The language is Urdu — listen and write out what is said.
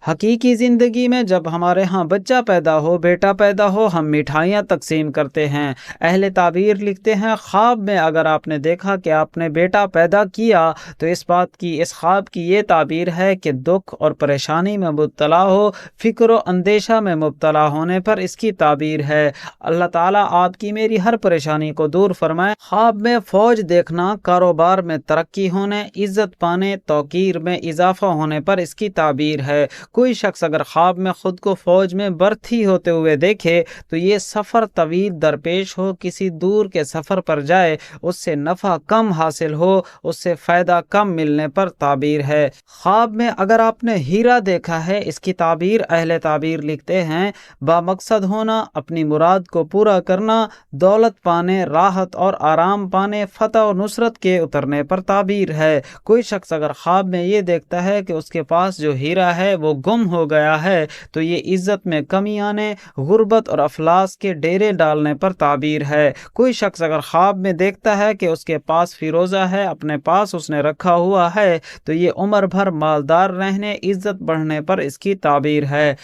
حقیقی زندگی میں جب ہمارے ہاں بچہ پیدا ہو، بیٹا پیدا ہو، ہم مٹھائیاں تقسیم کرتے ہیں۔ اہل تعبیر لکھتے ہیں خواب میں اگر آپ نے دیکھا کہ آپ نے بیٹا پیدا کیا تو اس خواب کی یہ تعبیر ہے کہ دکھ اور پریشانی میں مبتلا ہو، فکر و اندیشہ میں مبتلا ہونے پر اس کی تعبیر ہے۔ اللہ تعالیٰ آپ کی میری ہر پریشانی کو دور فرمائے۔ خواب میں فوج دیکھنا کاروبار میں ترقی ہونے، عزت پانے، توقیر میں اضافہ ہونے پر اس کی تعبیر ہے۔ کوئی شخص اگر خواب میں خود کو فوج میں بھرتی ہوتے ہوئے دیکھے تو یہ سفر طویل درپیش ہو، کسی دور کے سفر پر جائے، اس سے نفع کم حاصل ہو، اس سے فائدہ کم ملنے پر تعبیر ہے۔ خواب میں اگر آپ نے ہیرا دیکھا ہے، اس کی تعبیر اہل تعبیر لکھتے ہیں بامقصد ہونا، اپنی مراد کو پورا کرنا، دولت پانے، راحت اور آرام پانے، فتح و نصرت کے اترنے پر تعبیر ہے۔ کوئی شخص اگر خواب میں یہ دیکھتا ہے کہ اس کے پاس جو ہیرا ہے وہ گم ہو گیا ہے تو یہ عزت میں کمی آنے، غربت اور افلاس کے ڈیرے ڈالنے پر تعبیر ہے۔ کوئی شخص اگر خواب میں دیکھتا ہے کہ اس کے پاس فیروزہ ہے، اپنے پاس اس نے رکھا ہوا ہے تو یہ عمر بھر مالدار رہنے، عزت بڑھنے پر اس کی تعبیر ہے۔